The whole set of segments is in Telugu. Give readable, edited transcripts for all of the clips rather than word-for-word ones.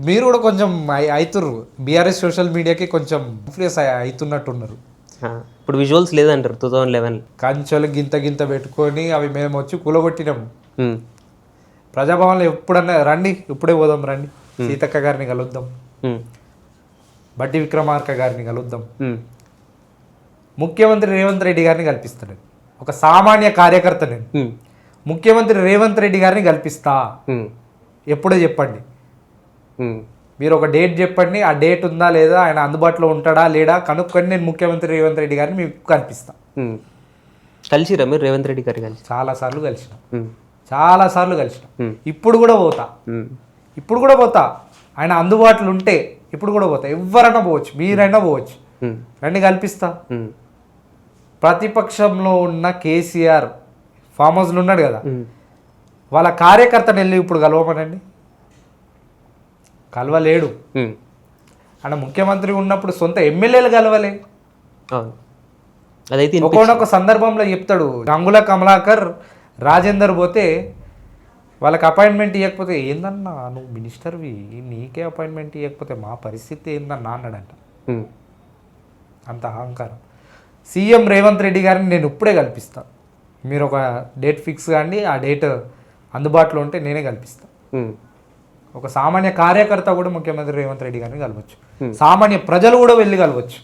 మీరు కూడా కొంచెం అవుతుర్రు బీఆర్ఎస్ సోషల్ మీడియాకి కొంచెం ఇన్ఫ్లుయెన్స్ అవుతున్నట్టున్నారు. ఇప్పుడు విజువల్స్ లేదంటారు 2011 కంచెలు గింత గింత పెట్టుకొని అవి మేము వచ్చి కూలగొట్టినాం. ప్రజాభవన్లో ఎప్పుడన్నా రండి, ఇప్పుడే పోదాం రండి, సీతక్క గారిని కలుద్దాం, బట్టి విక్రమార్క గారిని కలుద్దాం, ముఖ్యమంత్రి రేవంత్ రెడ్డి గారిని కల్పిస్తాను. ఒక సామాన్య కార్యకర్త నేను ముఖ్యమంత్రి రేవంత్ రెడ్డి గారిని కల్పిస్తా. ఎప్పుడో చెప్పండి, మీరు ఒక డేట్ చెప్పండి, ఆ డేట్ ఉందా లేదా, ఆయన అందుబాటులో ఉంటాడా లేడా కనుక్కొని నేను ముఖ్యమంత్రి రేవంత్ రెడ్డి గారిని మీకు కల్పిస్తా. కలిసిరా మీరు రేవంత్ రెడ్డి గారు? చాలాసార్లు కలిసిన, ఇప్పుడు కూడా పోతా, ఆయన అందుబాటులో ఉంటే ఇప్పుడు కూడా పోతా. ఎవరైనా పోవచ్చు, మీరైనా పోవచ్చు, రండి కల్పిస్తా. ప్రతిపక్షంలో ఉన్న కేసీఆర్ ఫామ్ హౌస్లో ఉన్నాడు కదా, వాళ్ళ కార్యకర్తను వెళ్ళి ఇప్పుడు కలవమనండి, కలవలేడు. ఆయన ముఖ్యమంత్రి ఉన్నప్పుడు సొంత ఎమ్మెల్యేలు కలవలే. అదైతే ఒక్కొక్క సందర్భంలో చెప్తాడు, గంగుల కమలాకర్ రాజేందర్ పోతే వాళ్ళకి అపాయింట్మెంట్ ఇవ్వకపోతే, ఏందన్నా నువ్వు మినిస్టర్వి, నీకే అపాయింట్మెంట్ ఇవ్వకపోతే మా పరిస్థితి ఏందన్నా అన్నాడంట. అంత అహంకారం. సీఎం రేవంత్ రెడ్డి గారిని నేను ఇప్పుడే కల్పిస్తాను, మీరు ఒక డేట్ ఫిక్స్ కానీ ఆ డేట్ అందుబాటులో ఉంటే నేనే కల్పిస్తాను. ఒక సామాన్య కార్యకర్త కూడా ముఖ్యమంత్రి రేవంత్ రెడ్డి గారిని కలవచ్చు, సామాన్య ప్రజలు కూడా వెళ్ళి కలవచ్చు.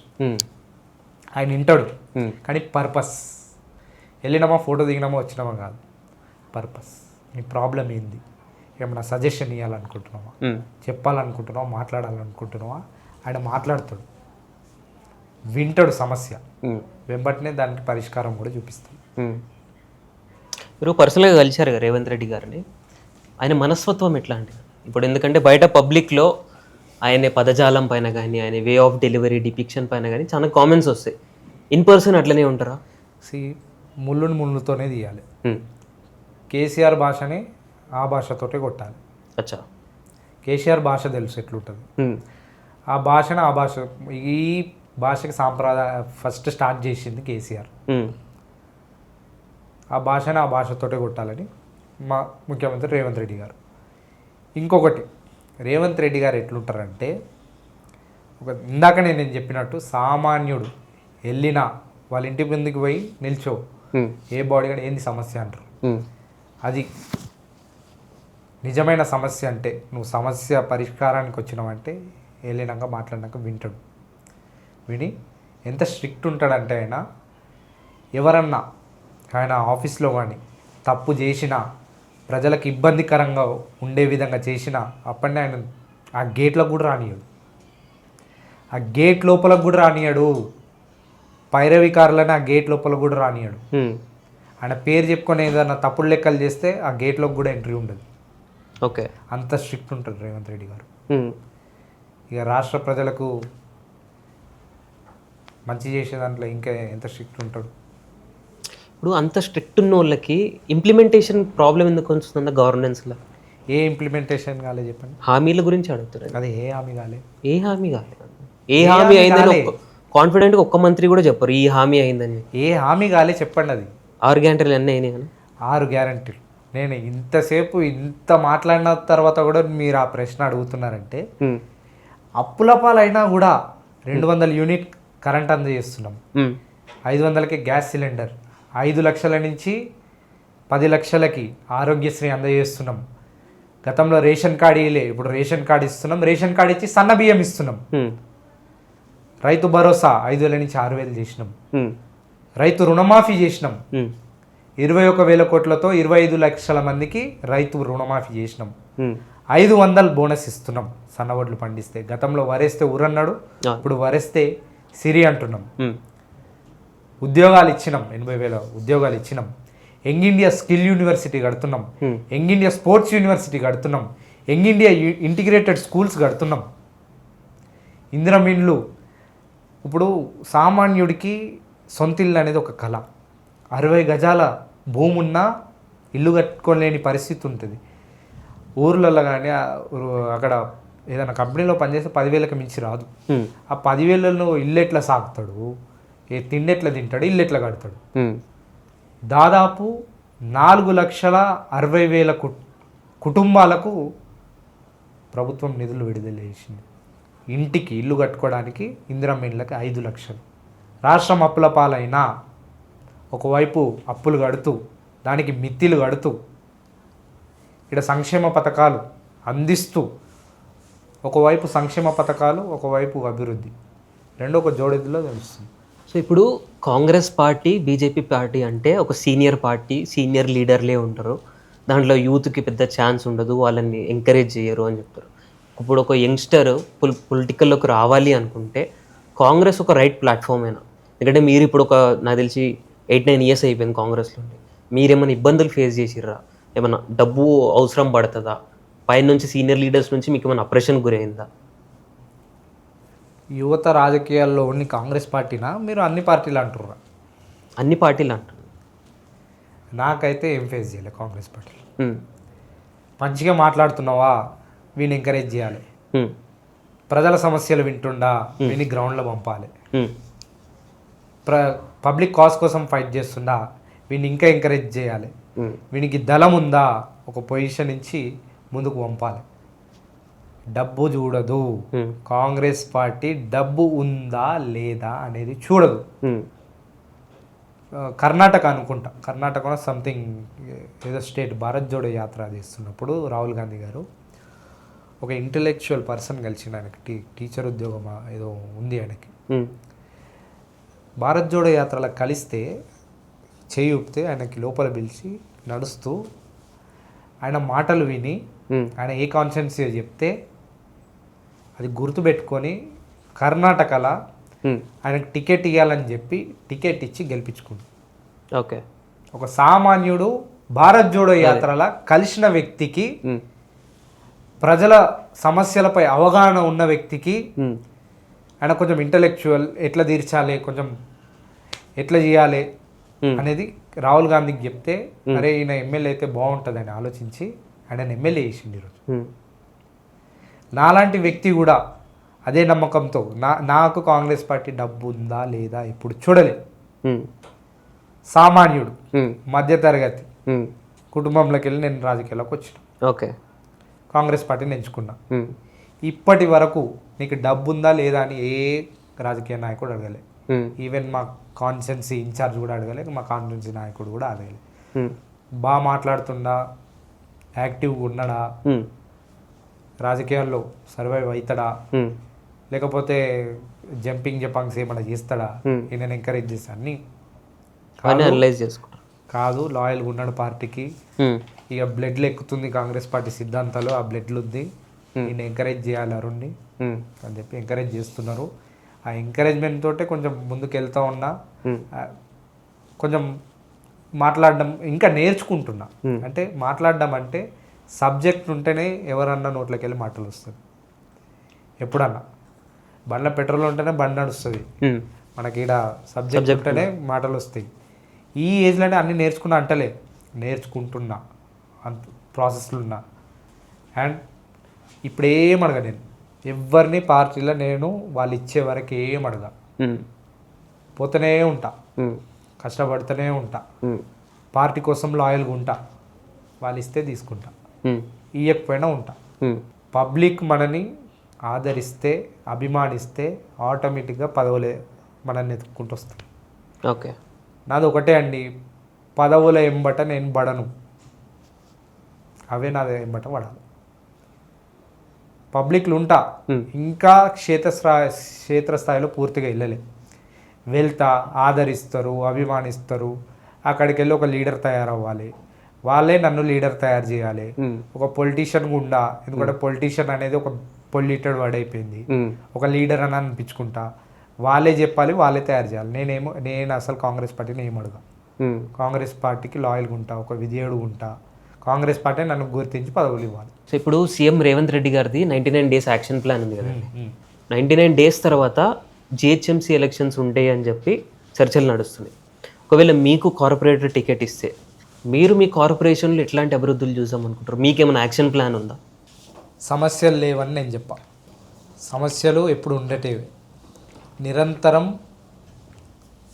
ఆయన వింటాడు, కానీ పర్పస్, వెళ్ళినామా ఫోటో దిగినామా వచ్చినామా కాదు, పర్పస్. నీ ప్రాబ్లం ఏంది, ఏమన్నా సజెషన్ ఇవ్వాలనుకుంటున్నావా, చెప్పాలనుకుంటున్నావా, మాట్లాడాలనుకుంటున్నావా, ఆయన మాట్లాడతాడు, వింటాడు సమస్య, వెంబటనే దానికి పరిష్కారం కూడా చూపిస్తాడు. మీరు పర్సనల్గా కలిశారు కదా రేవంత్ రెడ్డి గారిని, ఆయన మనస్తత్వం ఎట్లా అంటే ఇప్పుడు, ఎందుకంటే బయట పబ్లిక్లో ఆయన పదజాలం పైన కానీ, ఆయన వే ఆఫ్ డెలివరీ డిపిక్షన్ పైన కానీ చాలా కామెంట్స్ వస్తాయి. ఇన్ పర్సన్ అట్లనే ఉంటారా? ముళ్ళుని ముళ్ళుతోనే తీయాలి. కేసీఆర్ భాషని ఆ భాషతోటే కొట్టాలి. అచ్చా, కేసీఆర్ భాష తెలుసు ఎట్లుంటుంది, ఆ భాషను ఆ భాష, ఈ భాషకి సాంప్రదాయ ఫస్ట్ స్టార్ట్ చేసింది కేసీఆర్. ఆ భాషను ఆ భాషతోటే కొట్టాలని మా ముఖ్యమంత్రి రేవంత్ రెడ్డి గారు. ఇంకొకటి, రేవంత్ రెడ్డి గారు ఎట్లుంటారంటే, ఇందాక నేను చెప్పినట్టు సామాన్యుడు వెళ్ళినా వాళ్ళ ఇంటి ముందుకు పోయి నిల్చో, ఏ బాడీ కానీ ఏంది సమస్య అంటారు. అది నిజమైన సమస్య అంటే, నువ్వు సమస్య పరిష్కారానికి వచ్చినావంటే వెళ్ళినాక మాట్లాడినాక వింటాడు. విని ఎంత స్ట్రిక్ట్ ఉంటాడంటే, ఆయన ఎవరన్నా ఆయన ఆఫీస్లో కానీ తప్పు చేసినా, ప్రజలకు ఇబ్బందికరంగా ఉండే విధంగా చేసినా అప్పటినే ఆయన ఆ గేట్లకు కూడా రానియడు, ఆ గేట్ లోపలకు కూడా రానియడు, పైరవికారులని ఆ గేట్ లోపల కూడా రానియడు. ఆయన పేరు చెప్పుకొని ఏదైనా తప్పుడు లెక్కలు చేస్తే ఆ గేట్లోకి కూడా ఎంట్రీ ఉండదు. ఓకే, అంత స్ట్రిక్ట్ ఉంటాడు రేవంత్ రెడ్డి గారు. ఇక రాష్ట్ర ప్రజలకు మంచి చేసే దాంట్లో ఇంకా ఎంత స్ట్రిక్ట్ ఉంటాడు. ఇప్పుడు అంత స్ట్రిక్ట్ ఉన్న వాళ్ళకి ఇంప్లిమెంటేషన్ ప్రాబ్లం ఎందుకు వస్తుందా గవర్నెన్స్లో? ఏ ఇంప్లిమెంటేషన్ కాలే చెప్పండి, హామీల గురించి అడుగుతున్నారు. అదే ఏ హామీ కాలే, ఏ హామీ అయిందని కాన్ఫిడెంట్గా ఒక్క మంత్రి కూడా చెప్పరు ఈ హామీ అయిందని. ఏ హామీ కాలే చెప్పండి. అది 6 గ్యారెంటీలు అన్నీ అయినాయి. 6 గ్యారెంటీలు. నేను ఇంతసేపు ఇంత మాట్లాడిన తర్వాత కూడా మీరు ఆ ప్రశ్న అడుగుతున్నారంటే, అప్పుల పాలైనా కూడా 200 యూనిట్ కరెంట్ అందజేస్తున్నాం, 500కి గ్యాస్ సిలిండర్, 5 లక్షల నుంచి 10 లక్షలకి ఆరోగ్యశ్రీ అందజేస్తున్నాం. గతంలో రేషన్ కార్డు ఇలే, ఇప్పుడు రేషన్ కార్డు ఇస్తున్నాం, రేషన్ కార్డు ఇచ్చి సన్న బియ్యం ఇస్తున్నాం. రైతు భరోసా 5,000 నుంచి 6,000 చేసినాం. రైతు రుణమాఫీ చేసినాం, 21,000 కోట్లతో 25 లక్షల మందికి రైతు రుణమాఫీ చేసినాం. 500 బోనస్ ఇస్తున్నాం సన్నవడ్లు పండిస్తే. గతంలో వరేస్తే ఊరన్నాడు, ఇప్పుడు వరేస్తే సిరి అంటున్నాం. ఉద్యోగాలు ఇచ్చినాం, 80,000 ఉద్యోగాలు ఇచ్చినాం. యంగ్ ఇండియా స్కిల్ యూనివర్సిటీ కడుతున్నాం, యంగ్ ఇండియా స్పోర్ట్స్ యూనివర్సిటీ కడుతున్నాం, యంగ్ ఇండియా ఇంటిగ్రేటెడ్ స్కూల్స్ కడుతున్నాం. ఇందిరం ఇండ్లు, ఇప్పుడు సామాన్యుడికి సొంత ఇల్లు అనేది ఒక కళ. 60 గజాల భూమి ఉన్నా ఇల్లు కట్టుకోలేని పరిస్థితి ఉంటుంది ఊర్లలో. కానీ అక్కడ ఏదైనా కంపెనీలో పనిచేస్తే 10,000కి మించి రాదు. ఆ 10,000ను ఇల్లు ఎట్లా సాగుతాడు, ఏ తిండి ఎట్లా తింటాడు, ఇల్లు ఎట్లా కడతాడు? దాదాపు 4,60,000 కుటుంబాలకు ప్రభుత్వం నిధులు విడుదల చేసింది. ఇంటికి ఇల్లు కట్టుకోవడానికి ఇందిరమ్మ ఇళ్ళకి 5 లక్షలు. రాష్ట్రం అప్పుల పాలైనా ఒకవైపు అప్పులు కడుతూ దానికి మిత్తిలు కడుతూ ఇక్కడ సంక్షేమ పథకాలు అందిస్తూ ఒకవైపు సంక్షేమ పథకాలు ఒకవైపు అభివృద్ధి రెండో ఒక జోడెద్దులో తెలుస్తుంది. సో ఇప్పుడు కాంగ్రెస్ పార్టీ బీజేపీ పార్టీ అంటే ఒక సీనియర్ పార్టీ, సీనియర్ లీడర్లే ఉంటారు, దాంట్లో యూత్కి పెద్ద ఛాన్స్ ఉండదు, వాళ్ళని ఎంకరేజ్ చేయరు అని చెప్తారు. ఇప్పుడు ఒక యంగ్స్టర్ పొలిటికల్లోకి రావాలి అనుకుంటే కాంగ్రెస్ ఒక రైట్ ప్లాట్ఫామ్ అయినా, ఎందుకంటే మీరు ఇప్పుడు ఒక నాకు తెలిసి 8-9 ఇయర్స్ అయిపోయింది కాంగ్రెస్లో ఉండి, మీరేమైనా ఇబ్బందులు ఫేస్ చేసిర్రా? ఏమైనా డబ్బు అవసరం పడుతుందా? పైనుంచి సీనియర్ లీడర్స్ నుంచి మీకు ఏమైనా అప్రెషన్ గురైందా? యువత రాజకీయాల్లో ఉన్న కాంగ్రెస్ పార్టీనా మీరు అన్ని పార్టీలు అంటుర్రా? అన్ని పార్టీలు అంటారు. నాకైతే ఏం ఫేస్ చేయలేదు కాంగ్రెస్ పార్టీలో. మంచిగా మాట్లాడుతున్నావా వీని ఎంకరేజ్ చేయాలి, ప్రజల సమస్యలు వింటుండా వీని గ్రౌండ్లో పంపాలి, పబ్లిక్ కాజ్ కోసం ఫైట్ చేస్తుండా వీడిని ఇంకా ఎంకరేజ్ చేయాలి, వీనికి దళం ఉందా ఒక పొజిషన్ నుంచి ముందుకు పంపాలి. డబ్బు చూడదు కాంగ్రెస్ పార్టీ, డబ్బు ఉందా లేదా అనేది చూడదు. కర్ణాటక అనుకుంటా, కర్ణాటకలో సంథింగ్ ఏదో స్టేట్ భారత్ జోడో యాత్ర చేస్తున్నప్పుడు రాహుల్ గాంధీ గారు ఒక ఇంటలెక్చువల్ పర్సన్ కలిసిండు. ఆయనకి టీచర్ ఉద్యోగం ఏదో ఉంది ఆయనకి. భారత్ జోడో యాత్రలో కలిస్తే చేయి ఊపితే ఆయనకి లోపల పిలిచి నడుస్తూ ఆయన మాటలు విని ఆయన ఏ కాన్స్టిట్యున్సీ చెప్తే అది గుర్తుపెట్టుకొని కర్ణాటకలో ఆయనకు టికెట్ ఇవ్వాలని చెప్పి టికెట్ ఇచ్చి గెలిపించుకుంది. ఓకే, ఒక సామాన్యుడు భారత్ జోడో యాత్రలో కలిసిన వ్యక్తికి, ప్రజల సమస్యలపై అవగాహన ఉన్న వ్యక్తికి, ఆయన కొంచెం ఇంటలెక్చువల్, ఎట్లా తీర్చాలి, కొంచెం ఎట్లా చేయాలి అనేది రాహుల్ గాంధీకి చెప్తే అరే ఈయన ఎమ్మెల్యే అయితే బాగుంటుంది అని ఆలోచించి ఆయన ఎమ్మెల్యే చేసిండు ఈరోజు. నాలాంటి వ్యక్తి కూడా అదే నమ్మకంతో నాకు కాంగ్రెస్ పార్టీ డబ్బు ఉందా లేదా ఇప్పుడు చూడలే, సామాన్యుడు మధ్యతరగతి కుటుంబంలోకి వెళ్ళి నేను రాజకీయాల్లోకి వచ్చిన. ఓకే, కాంగ్రెస్ పార్టీని ఎంచుకున్నా. ఇప్పటి వరకు నీకు డబ్బు ఉందా లేదా అని ఏ రాజకీయ నాయకుడు అడగలే. ఈవెన్ మా కాన్స్టిట్యున్సీ ఇన్ఛార్జ్ కూడా అడగలే, మా కాన్స్టిట్యున్సీ నాయకుడు కూడా అడగలే. బాగా మాట్లాడుతుండా, యాక్టివ్గా ఉన్నాడా, రాజకీయాల్లో సర్వైవ్ అవుతాడా, లేకపోతే జంపింగ్ జపాంగ్స్ ఏమైనా చేస్తాడా, నేను ఎంకరేజ్ చేస్తా అన్ని అనలైజ్ చేసుకుంటా కాదు. లాయల్గా ఉన్నాడు పార్టీకి, ఇక బ్లడ్లు ఎక్కుతుంది కాంగ్రెస్ పార్టీ సిద్ధాంతాలు, ఆ బ్లడ్లు ఉంది, నేను ఎంకరేజ్ చేయాలి అరుణ్ని అని చెప్పి ఎంకరేజ్ చేస్తున్నారు. ఆ ఎంకరేజ్మెంట్ తోటే కొంచెం ముందుకు వెళ్తూ ఉన్నా, కొంచెం మాట్లాడడం ఇంకా నేర్చుకుంటున్నా. అంటే మాట్లాడడం అంటే సబ్జెక్ట్ ఉంటేనే ఎవరన్నా నోట్లోకి వెళ్ళి మాటలు వస్తుంది. ఎప్పుడన్నా బండ్ల పెట్రోల్ ఉంటేనే బండి నడుస్తుంది, మనకి ఈడ సబ్జెక్ట్ ఉంటేనే మాటలు వస్తాయి. ఈ ఏజ్లోనే అన్నీ నేర్చుకున్నా అంటలే, నేర్చుకుంటున్నా, అంత ప్రాసెస్లు ఉన్నా. అండ్ ఇప్పుడు ఏం అడగా, నేను ఎవరిని పార్టీలో నేను వాళ్ళు ఇచ్చే వరకు ఏం అడగా, పోతూనే ఉంటా, కష్టపడుతూనే ఉంటా, పార్టీ కోసం లాయల్గా ఉంటా, వాళ్ళు ఇస్తే తీసుకుంటా, ఇవ్వకపోయినా ఉంటా. పబ్లిక్ మనని ఆదరిస్తే, అభిమానిస్తే ఆటోమేటిక్గా పదవులే మనల్ని ఎత్తుక్కుంటూ వస్తాయి. ఓకే, నాది ఒకటే అండి, పదవుల ఎంబట నేను పడను, అవే నాది ఎంబట పడాలి. పబ్లిక్లు ఉంటా, ఇంకా క్షేత్రస్థాయిలో పూర్తిగా వెళ్ళలే, వెళ్తా, ఆదరిస్తారు, అభిమానిస్తారు. అక్కడికి వెళ్ళి ఒక లీడర్ తయారవ్వాలి, వాళ్ళే నన్ను లీడర్ తయారు చేయాలి. ఒక పొలిటీషియన్ గుండా, ఎందుకంటే పొలిటీషియన్ అనేది ఒక పొల్యూటెడ్ వర్డ్ అయిపోయింది. ఒక లీడర్ అని అనిపించుకుంటా, వాళ్ళే చెప్పాలి, వాళ్ళే తయారు చేయాలి. నేను అసలు కాంగ్రెస్ పార్టీని ఏం అడగా, కాంగ్రెస్ పార్టీకి లాయల్గా ఉంటా, ఒక విధేయుడు ఉంటా, కాంగ్రెస్ పార్టీ నన్ను గుర్తించి పదవులు ఇవ్వాలి. సో ఇప్పుడు సీఎం రేవంత్ రెడ్డి గారిది 99 days యాక్షన్ ప్లాన్ ఉంది కదండి. 99 days తర్వాత జిహెచ్ఎంసీ ఎలక్షన్స్ ఉంటాయి అని చెప్పి చర్చలు నడుస్తున్నాయి. ఒకవేళ మీకు కార్పొరేటర్ టికెట్ ఇస్తే మీరు మీ కార్పొరేషన్లో ఎట్లాంటి అభివృద్ధులు చూసాం అనుకుంటారు? మీకేమైనా యాక్షన్ ప్లాన్ ఉందా? సమస్యలు లేవని నేను చెప్పా. సమస్యలు ఎప్పుడు ఉండేటివి, నిరంతరం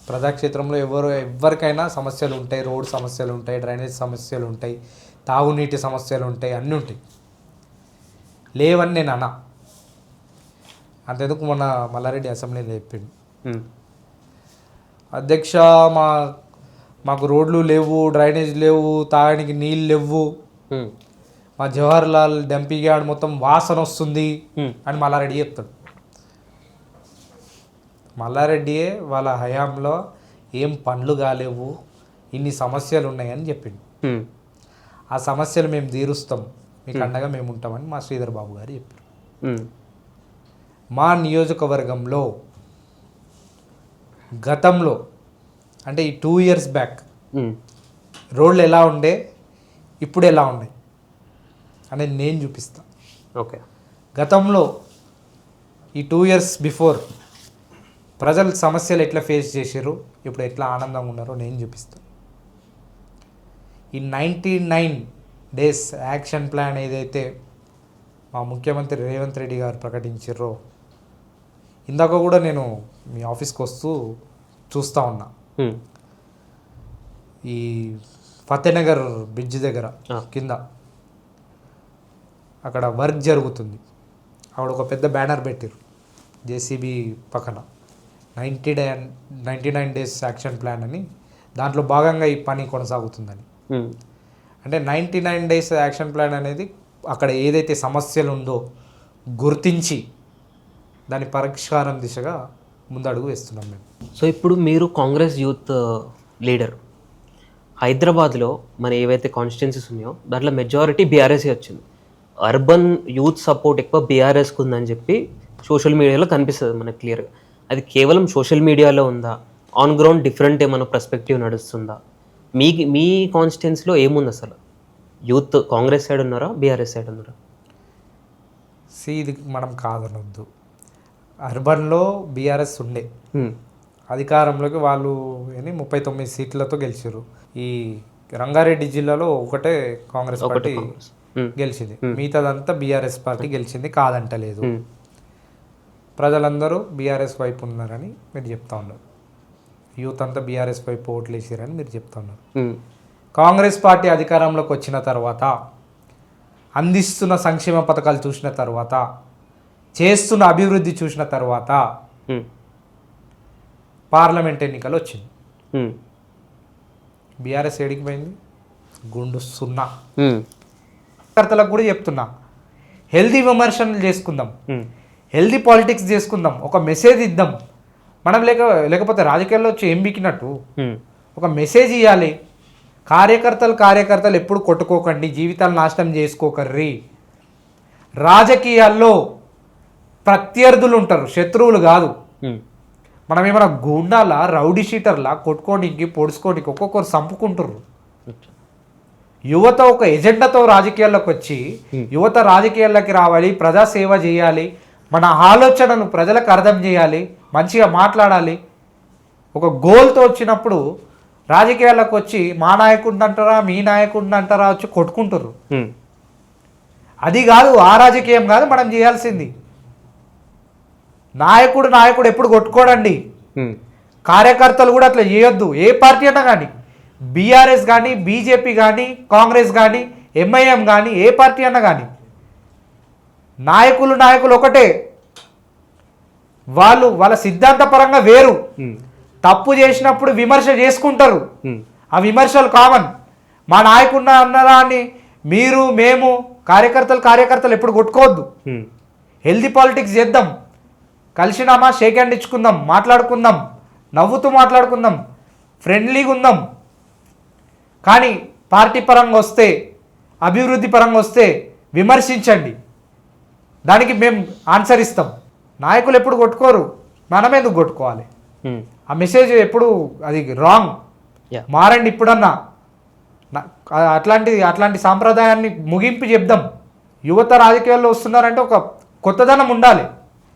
ప్రజాక్షేత్రంలో ఎవరికైనా సమస్యలు ఉంటాయి. రోడ్ సమస్యలు ఉంటాయి, డ్రైనేజ్ సమస్యలు ఉంటాయి, తాగునీటి సమస్యలు ఉంటాయి, అన్నీ ఉంటాయి. లేవని నేను అన్నా. అంతెందుకు మొన్న మల్లారెడ్డి అసెంబ్లీలో చెప్పిండు, అధ్యక్ష మాకు రోడ్లు లేవు, డ్రైనేజ్ లేవు, తాగడానికి నీళ్ళు లేవు, మా జవహర్ లాల్ డంపింగ్ యార్డ్ మొత్తం వాసన వస్తుంది అని మల్లారెడ్డి చెప్తాడు. మల్లారెడ్డియే వాళ్ళ హయాంలో ఏం పనులు కాలేవు, ఇన్ని సమస్యలు ఉన్నాయని చెప్పిండు. ఆ సమస్యలు మేము తీరుస్తాం, మీకు అండగా మేము ఉంటామని మా శ్రీధర్ బాబు గారు చెప్పారు. మా నియోజకవర్గంలో గతంలో అంటే ఈ 2 years బ్యాక్ రోడ్లు ఎలా ఉండే, ఇప్పుడు ఎలా ఉన్నాయి అనేది నేను చూపిస్తాను. ఓకే, గతంలో ఈ 2 years బిఫోర్ ప్రజలు సమస్యలు ఎట్లా ఫేస్ చేసారు, ఇప్పుడు ఎట్లా ఆనందంగా ఉన్నారో నేను చూపిస్తాను. ఈ 99 days యాక్షన్ ప్లాన్ ఏదైతే మా ముఖ్యమంత్రి రేవంత్ రెడ్డి గారు ప్రకటించారో, ఇందాక కూడా నేను మీ ఆఫీస్కి వస్తూ చూస్తూ ఉన్నా, ఈ ఫతేనగర్ బ్రిడ్జ్ దగ్గర కింద అక్కడ వర్క్ జరుగుతుంది. అక్కడ ఒక పెద్ద బ్యానర్ పెట్టారు జేసీబీ పక్కన, 99 days యాక్షన్ ప్లాన్ అని. దాంట్లో భాగంగా ఈ పని కొనసాగుతుందని. అంటే 99 days యాక్షన్ ప్లాన్ అనేది అక్కడ ఏదైతే సమస్యలు ఉందో గుర్తించి దాని పరిష్కారం దిశగా ముందడుగు వేస్తున్నాం మేము. సో ఇప్పుడు మీరు కాంగ్రెస్ యూత్ లీడర్, హైదరాబాద్లో మన ఏవైతే కాన్స్టిట్యున్సీస్ ఉన్నాయో దాంట్లో మెజారిటీ బీఆర్ఎస్ఏ వచ్చింది. అర్బన్ యూత్ సపోర్ట్ ఎక్కువ బీఆర్ఎస్కి ఉందని చెప్పి సోషల్ మీడియాలో కనిపిస్తుంది మనకు క్లియర్గా. అది కేవలం సోషల్ మీడియాలో ఉందా, ఆన్ గ్రౌండ్ డిఫరెంట్ ఏమైనా పర్స్పెక్టివ్ నడుస్తుందా? మీ కాన్స్టిట్యున్సీలో ఏముంది అసలు? యూత్ కాంగ్రెస్ సైడ్ ఉన్నారా, బీఆర్ఎస్ సైడ్ ఉన్నారా? ఇది మనం కాదనొద్దు. అర్బన్లో బీఆర్ఎస్ ఉండే, అధికారంలోకి వాళ్ళు 39 సీట్లతో గెలిచారు. ఈ రంగారెడ్డి జిల్లాలో ఒకటే కాంగ్రెస్ పార్టీ గెలిచింది, మిగతాదంతా బీఆర్ఎస్ పార్టీ గెలిచింది, కాదంటలేదు. ప్రజలందరూ బీఆర్ఎస్ వైపు ఉన్నారని మీరు చెప్తా ఉన్నారు. యూత్ అంతా బీఆర్ఎస్ వైపు ఓట్లు వేసారని మీరు చెప్తా ఉన్నారు. కాంగ్రెస్ పార్టీ అధికారంలోకి వచ్చిన తర్వాత, అందిస్తున్న సంక్షేమ పథకాలు చూసిన తర్వాత, చేస్తున్న అభివృద్ధి చూసిన తర్వాత పార్లమెంట్ ఎన్నికలు వచ్చింది. బీఆర్ఎస్ ఏడికి పోయింది? గుండు సున్నా. కర్తలకు కూడా చెప్తున్నా, హెల్దీ విమర్శనలు చేసుకుందాం, హెల్దీ పాలిటిక్స్ చేసుకుందాం, ఒక మెసేజ్ ఇద్దాం. మనం లేకపోతే రాజకీయాల్లో వచ్చి ఏం బికినట్టు ఒక మెసేజ్ ఇవ్వాలి. కార్యకర్తలు ఎప్పుడు కొట్టుకోకండి, జీవితాలు నాశనం చేసుకోకర్రి. రాజకీయాల్లో ప్రత్యర్థులు ఉంటారు, శత్రువులు కాదు. మనం ఏమైనా గుండాలా, రౌడీ షీటర్లా కొట్టుకోనికి పొడుచుకోనికి ఒక్కొక్కరు చంపుకుంటారు. యువత ఒక ఎజెండాతో రాజకీయాల్లోకి వచ్చి, యువత రాజకీయాల్లోకి రావాలి, ప్రజాసేవ చేయాలి, మన ఆలోచనను ప్రజలకు అర్థం చేయాలి, మంచిగా మాట్లాడాలి. ఒక గోల్తో వచ్చినప్పుడు రాజకీయాల్లోకి వచ్చి మా నాయకుడిని అంటారా, మీ నాయకుడిని అంటారా వచ్చి కొట్టుకుంటారు. అది కాదు, ఆ రాజకీయం కాదు మనం చేయాల్సింది. నాయకుడు ఎప్పుడు కొట్టుకోడండి. కార్యకర్తలు కూడా అట్లా చేయొద్దు. ఏ పార్టీ అన్నా కానీ, బీఆర్ఎస్ కానీ, బీజేపీ కానీ, కాంగ్రెస్ కానీ, ఎంఐఎం కానీ, ఏ పార్టీ అన్నా కానీ, నాయకులు ఒకటే. వాళ్ళ సిద్ధాంతపరంగా వేరు. తప్పు చేసినప్పుడు విమర్శ చేసుకుంటారు, ఆ విమర్శలు కామన్. మా నాయకుడు అన్నదా అని మేము కార్యకర్తలు ఎప్పుడు కొట్టుకోవద్దు. హెల్దీ పాలిటిక్స్ చేద్దాం, కలిసినామా షేక్ హ్యాండ్ ఇచ్చుకుందాం, మాట్లాడుకుందాం, నవ్వుతూ మాట్లాడుకుందాం, ఫ్రెండ్లీగా ఉందాం. కానీ పార్టీ పరంగా వస్తే, అభివృద్ధి పరంగా వస్తే విమర్శించండి, దానికి మేము ఆన్సర్ ఇస్తాం. నాయకులు ఎప్పుడు కొట్టుకోరు, మనం ఎందుకు కొట్టుకోవాలి? ఆ మెసేజ్ ఎప్పుడు అది రాంగ్. మారండి ఇప్పుడన్నా. అట్లాంటి సాంప్రదాయాన్ని ముగింపు చెప్దాం. యువత రాజకీయాల్లో వస్తున్నారంటే ఒక కొత్తదనం ఉండాలి.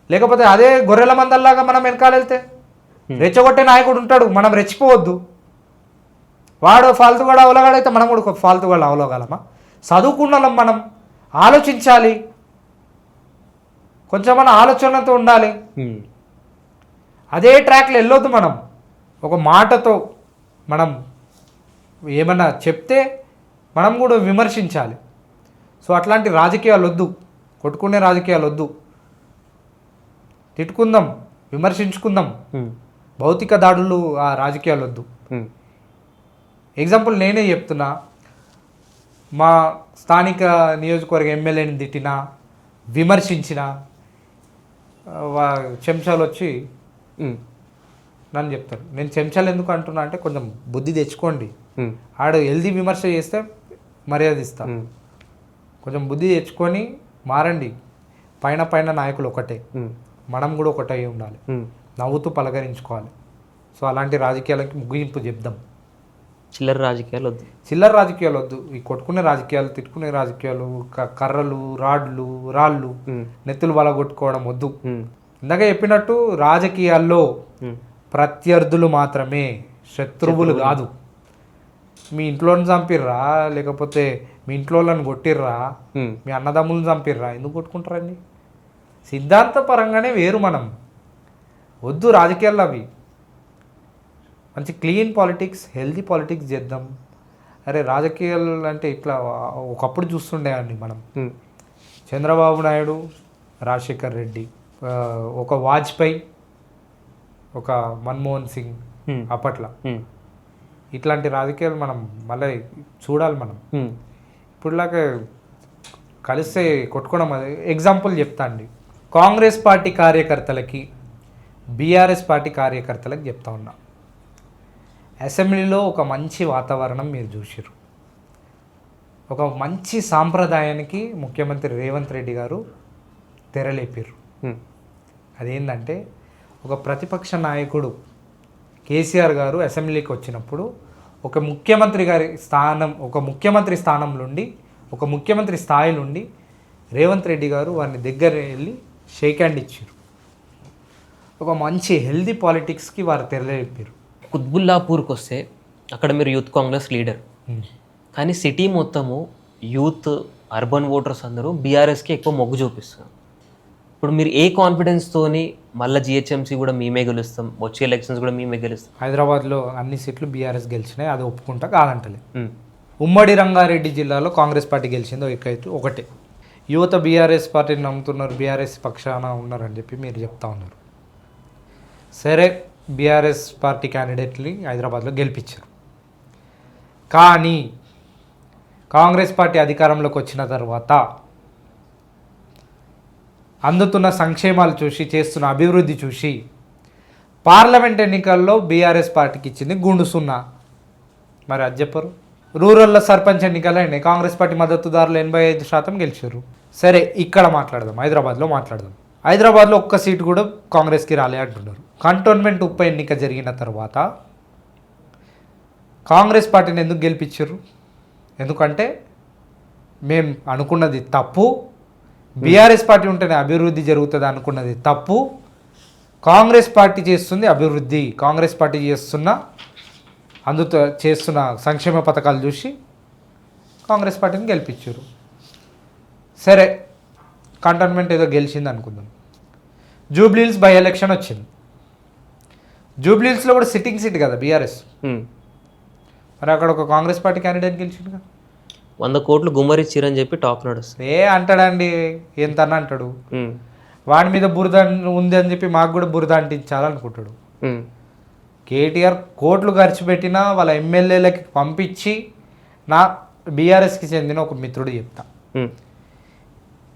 లేకపోతే అదే గొర్రెల మందల్లాగా మనం వెనకాల వెళ్తే రెచ్చగొట్టే నాయకుడు ఉంటాడు, మనం రెచ్చిపోవద్దు. వాడు ఫాల్తుగాడు అవలగాడైతే మనం కూడా ఫాల్తుగాడు అవలగలమా? చదువుకున్నాం, మనం ఆలోచించాలి, కొంచెమన్నా ఆలోచనతో ఉండాలి. అదే ట్రాక్లో వెళ్ళొద్దు. మనం ఒక మాటతో మనం ఏమన్నా చెప్తే మనం కూడా విమర్శించాలి. సో అట్లాంటి రాజకీయాలు వద్దు. కొట్టుకునే రాజకీయాలు వద్దు, తిట్టుకుందాం, విమర్శించుకుందాం, భౌతిక దాడులు ఆ రాజకీయాలు వద్దు. ఎగ్జాంపుల్ నేనే చెప్తున్నా, మా స్థానిక నియోజకవర్గ ఎమ్మెల్యేని తిట్టినా విమర్శించిన చెంచాలు వచ్చి నన్ను చెప్తారు. నేను చెంచాలు ఎందుకు అంటున్నా అంటే కొంచెం బుద్ధి తెచ్చుకోండి. ఆడు హెల్దీ విమర్శ చేస్తే మర్యాద ఇస్తా, కొంచెం బుద్ధి తెచ్చుకొని మారండి. పైన పైన నాయకులు ఒకటే, మనం కూడా ఒకటే ఉండాలి, నవ్వుతూ పలకరించుకోవాలి. సో అలాంటి రాజకీయాలకి ముగింపు చెప్దాం. చిల్లర రాజకీయాలు వద్దు, చిల్లర రాజకీయాలు వద్దు. ఈ కొట్టుకునే రాజకీయాలు, తిట్టుకునే రాజకీయాలు, కర్రలు, రాళ్ళు, నెత్తులు వల కొట్టుకోవడం వద్దు. ఇందాక చెప్పినట్టు రాజకీయాల్లో ప్రత్యర్థులు మాత్రమే, శత్రువులు కాదు. మీ ఇంట్లోని చంపిర్రా, లేకపోతే మీ ఇంట్లో వాళ్ళని కొట్టిర్రా, మీ అన్నదమ్ములను చంపిర్రా, ఎందుకు కొట్టుకుంటారండి? సిద్ధాంతపరంగానే వేరు. మనం వద్దు రాజకీయాలు అవి. మంచి క్లీన్ పాలిటిక్స్, హెల్దీ పాలిటిక్స్ చేద్దాం. అరే రాజకీయాలు అంటే ఇట్లా ఒకప్పుడు చూస్తుండే అండి మనం. చంద్రబాబు నాయుడు, రాజశేఖర్ రెడ్డి, ఒక వాజ్పేయి, ఒక మన్మోహన్ సింగ్ అప్పట్లో. ఇట్లాంటి రాజకీయాలు మనం మళ్ళీ చూడాలి. మనం ఇప్పుడులాగా కలిస్తే కొట్టుకోవడం. ఎగ్జాంపుల్ చెప్తా అండి, కాంగ్రెస్ పార్టీ కార్యకర్తలకి బీఆర్ఎస్ పార్టీ కార్యకర్తలకు చెప్తా ఉన్నా, అసెంబ్లీలో ఒక మంచి వాతావరణం మీరు చూసిర్రు. ఒక మంచి సాంప్రదాయానికి ముఖ్యమంత్రి రేవంత్ రెడ్డి గారు తెరలేపారు. అదేంటంటే, ఒక ప్రతిపక్ష నాయకుడు కేసీఆర్ గారు అసెంబ్లీకి వచ్చినప్పుడు ఒక ముఖ్యమంత్రి స్థానం నుండి, ఒక ముఖ్యమంత్రి స్థాయి నుండి రేవంత్ రెడ్డి గారు వారిని దగ్గర వెళ్ళి షేక్ హ్యాండ్ ఇచ్చారు. ఒక మంచి హెల్దీ పాలిటిక్స్కి వారు తెరలేపారు. కుత్బుల్లాపూర్కి వస్తే అక్కడ మీరు యూత్ కాంగ్రెస్ లీడర్, కానీ సిటీ మొత్తము యూత్, అర్బన్ ఓటర్స్ అందరూ బీఆర్ఎస్కి ఎక్కువ మొగ్గు చూపిస్తారు. ఇప్పుడు మీరు ఏ కాన్ఫిడెన్స్తోని మళ్ళీ జిహెచ్ఎంసీ కూడా మేమే గెలుస్తాం, వచ్చే ఎలక్షన్స్ కూడా మేమే గెలుస్తాం? హైదరాబాద్లో అన్ని సీట్లు బీఆర్ఎస్ గెలిచినాయి, అది ఒప్పుకుంటా, కాదంటలే. ఉమ్మడి రంగారెడ్డి జిల్లాలో కాంగ్రెస్ పార్టీ గెలిచిందో ఒకటే. యువత బీఆర్ఎస్ పార్టీని నమ్ముతున్నారు, బీఆర్ఎస్ పక్షాన ఉన్నారని చెప్పి మీరు చెప్తా ఉన్నారు. సరే, బీఆర్ఎస్ పార్టీ క్యాండిడేట్ని హైదరాబాద్లో గెలిపించారు. కానీ కాంగ్రెస్ పార్టీ అధికారంలోకి వచ్చిన తర్వాత అందుతున్న సంక్షేమాలు చూసి, చేస్తున్న అభివృద్ధి చూసి, పార్లమెంట్ ఎన్నికల్లో బీఆర్ఎస్ పార్టీకి ఇచ్చింది గుండు సున్నా. మరి అది చెప్పరు. రూరల్లో సర్పంచ్ ఎన్నికలు అయినాయి, కాంగ్రెస్ పార్టీ మద్దతుదారులు 85% గెలిచారు. సరే, ఇక్కడ మాట్లాడదాం, హైదరాబాద్లో మాట్లాడదాం. హైదరాబాద్లో ఒక్క సీటు కూడా కాంగ్రెస్కి రాలే అంటున్నారు. కంటోన్మెంట్ ఉప ఎన్నిక జరిగిన తర్వాత కాంగ్రెస్ పార్టీని ఎందుకు గెలిపించారు? ఎందుకంటే మేము అనుకున్నది తప్పు, బీఆర్ఎస్ పార్టీ ఉంటేనే అభివృద్ధి జరుగుతుంది అనుకున్నది తప్పు, కాంగ్రెస్ పార్టీ చేస్తుంది అభివృద్ధి, కాంగ్రెస్ పార్టీ చేస్తున్న సంక్షేమ పథకాలు చూసి కాంగ్రెస్ పార్టీని గెలిపించారు. సరే, కంటోన్మెంట్ ఏదో గెలిచింది అనుకుందాం. జూబ్లీహిల్స్ బై ఎలక్షన్ వచ్చింది. జూబ్లీహిల్స్లో కూడా సిట్టింగ్ సీట్ కదా బీఆర్ఎస్. మరి అక్కడ ఒక కాంగ్రెస్ పార్టీ క్యాండిడేట్ గెలిచింది. 100 కోట్లు గుమ్మరిచ్చిరని చెప్పి టాక్ నడుస్తుంది. అంటాడండి, ఎంత అంటాడు. వాడి మీద బురద ఉంది అని చెప్పి మాకు కూడా బురద అంటించాలనుకుంటాడు. కేటీఆర్ కోట్లు ఖర్చు పెట్టినా వాళ్ళ ఎమ్మెల్యేలకి పంపించి, నా బీఆర్ఎస్కి చెందిన ఒక మిత్రుడు చెప్తా,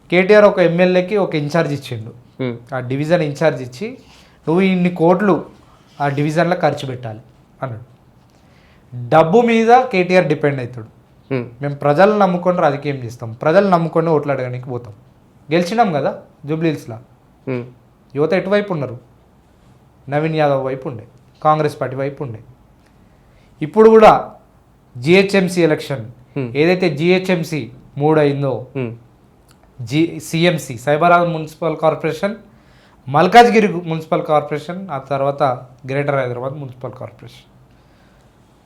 కేటీఆర్ ఒక ఎమ్మెల్యేకి ఒక ఇన్ఛార్జ్ ఇచ్చిండు. ఆ డివిజన్ ఇన్ఛార్జ్ ఇచ్చి, నువ్వు ఇన్ని కోట్లు ఆ డివిజన్లో ఖర్చు పెట్టాలి అన్నాడు. డబ్బు మీద కేటీఆర్ డిపెండ్ అవుతాడు. మేము ప్రజలను నమ్ముకొని రాజకీయం చేస్తాం, ప్రజలు నమ్ముకొని ఓట్లు అడగడానికి పోతాం. గెలిచినాం కదా జూబ్లీహిల్స్లో. యువత ఎటువైపు ఉన్నారు? నవీన్ యాదవ్ వైపు ఉండే, కాంగ్రెస్ పార్టీ వైపు ఉండే. ఇప్పుడు కూడా జిహెచ్ఎంసీ ఎలక్షన్ ఏదైతే జిహెచ్ఎంసీ 3 అయిందో, CMC Cyberabad municipal corporation, Malkajgiri municipal corporation, ఆ తర్వాత గ్రేటర్ హైదరాబాద్ మున్సిపల్ కార్పొరేషన్,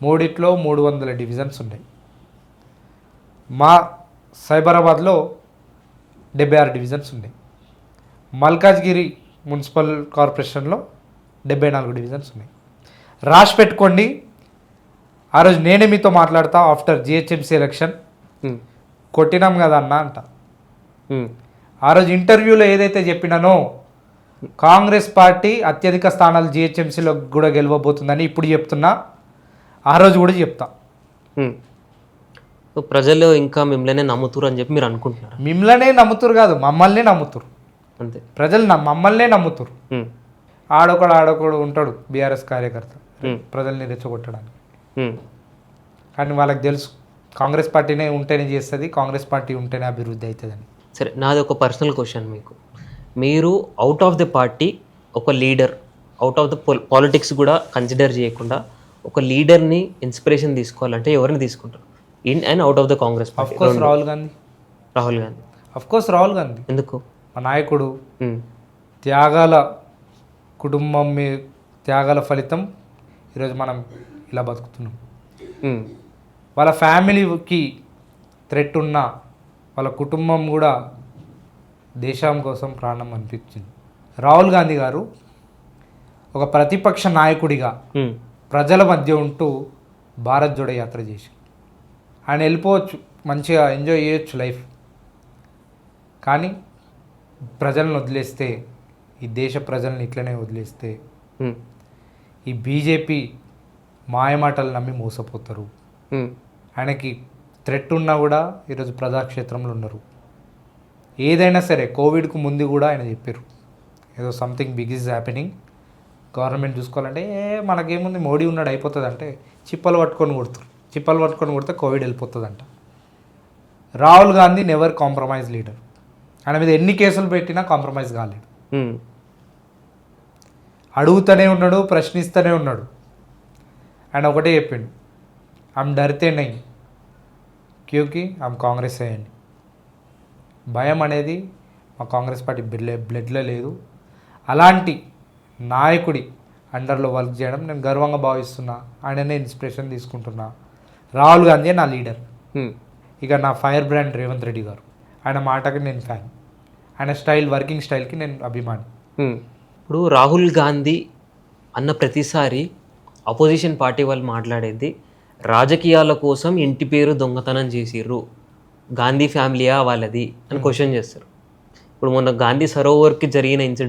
మూడిట్లో 300 డివిజన్స్ ఉన్నాయి. మా సైబరాబాద్లో 76 డివిజన్స్ ఉన్నాయి. మల్కాజ్గిరి మున్సిపల్ కార్పొరేషన్లో 74 డివిజన్స్ ఉన్నాయి. రాసి పెట్టుకోండి. ఆ రోజు నేనే మీతో మాట్లాడతా ఆఫ్టర్ జిహెచ్ఎంసీ ఎలక్షన్. కొట్టినాం కదా అన్న అంట. ఆ రోజు ఇంటర్వ్యూలో ఏదైతే చెప్పినానో కాంగ్రెస్ పార్టీ అత్యధిక స్థానాలు జిహెచ్ఎంసీలో కూడా గెలవబోతుందని ఇప్పుడు చెప్తున్నా, ఆ రోజు కూడా చెప్తా. సో ప్రజలు ఇంకా మిమ్మల్ని నమ్ముతురు అని చెప్పి మీరు అనుకుంటున్నారు? మిమ్మల్నే నమ్ముతురు కాదు, మమ్మల్నే నమ్ముతురు. అంతే, ప్రజలు మమ్మల్నే నమ్ముతురు. ఆడొకడు ఉంటాడు బీఆర్ఎస్ కార్యకర్త ప్రజల్ని రెచ్చగొట్టడానికి, కానీ వాళ్ళకి తెలుసు కాంగ్రెస్ పార్టీనే ఉంటేనే చేస్తుంది, కాంగ్రెస్ పార్టీ ఉంటేనే అభివృద్ధి అవుతుందని. సరే, నాది ఒక పర్సనల్ క్వశ్చన్ మీకు. మీరు అవుట్ ఆఫ్ ది పార్టీ ఒక leader, out of the politics కూడా కన్సిడర్ చేయకుండా ఒక లీడర్ని ఇన్స్పిరేషన్ తీసుకోవాలంటే ఎవరిని తీసుకుంటారు? In and out of the Congress party. Of course Rahul Gandhi. Rahul Gandhi. Of course Rahul Gandhi. ఎందుకు? మా నాయకుడు, త్యాగాల కుటుంబం త్యాగాల ఫలితం ఈరోజు మనం ఇలా బతుకుతున్నాం. వాళ్ళ ఫ్యామిలీకి థ్రెట్ ఉన్న వాళ్ళ కుటుంబం కూడా దేశం కోసం ప్రాణం అనిపించింది. రాహుల్ గాంధీ గారు ఒక ప్రతిపక్ష నాయకుడిగా ప్రజల మధ్య ఉంటూ భారత్ జోడో యాత్ర చేసి ఆయన వెళ్ళిపోవచ్చు, మంచిగా ఎంజాయ్ చేయొచ్చు లైఫ్, కానీ ప్రజలను వదిలేస్తే, ఈ దేశ ప్రజల్ని ఇట్లనే వదిలేస్తే ఈ బీజేపీ మాయమాటలు నమ్మి మోసపోతారు. ఆయనకి థ్రెట్ ఉన్నా కూడా ఈరోజు ప్రజాక్షేత్రంలో ఉన్నారు. ఏదైనా సరే కోవిడ్కు ముందు కూడా ఆయన చెప్పారు, ఏదో something big is happening, government చూసుకోవాలంటే మనకేముంది మోడీ ఉన్నాడు అయిపోతుంది అంటే చిప్పలు పట్టుకొని కొడితే కోవిడ్ వెళ్ళిపోతుందంట. Rahul Gandhi never compromise leader. ఆయన మీద ఎన్ని కేసులు పెట్టినా కాంప్రమైజ్ కాలేడు. అడుగుతూనే ఉన్నాడు, ప్రశ్నిస్తూనే ఉన్నాడు. ఆయన ఒకటే చెప్పిండు, ఆమె డరితే నై క్యూకి ఆమె కాంగ్రెస్ అయ్యండి. భయం అనేది మా కాంగ్రెస్ పార్టీ బ్లడ్లో లేదు. అలాంటి నాయకుడి అండర్లో వర్క్ చేయడం నేను గర్వంగా భావిస్తున్నా. ఆయననే ఇన్స్పిరేషన్ తీసుకుంటున్నా. రాహుల్ గాంధీ నా లీడర్. ఇక నా ఫైర్ బ్రాండ్ రేవంత్ రెడ్డి గారు. ఆయన మాటకి నేను ఫ్యాన్, ఆయన స్టైల్, వర్కింగ్ స్టైల్కి నేను అభిమాని. ఇప్పుడు రాహుల్ గాంధీ అన్న ప్రతిసారి అపోజిషన్ పార్టీ వాళ్ళు మాట్లాడేది రాజకీయాల కోసం ఇంటి పేరు దొంగతనం చేసిర్రు, గాంధీ ఫ్యామిలీయా వాళ్ళది అని క్వశ్చన్ చేస్తారు. ఇప్పుడు మొన్న గాంధీ సరోవర్కి జరిగిన ఇన్సిడెంట్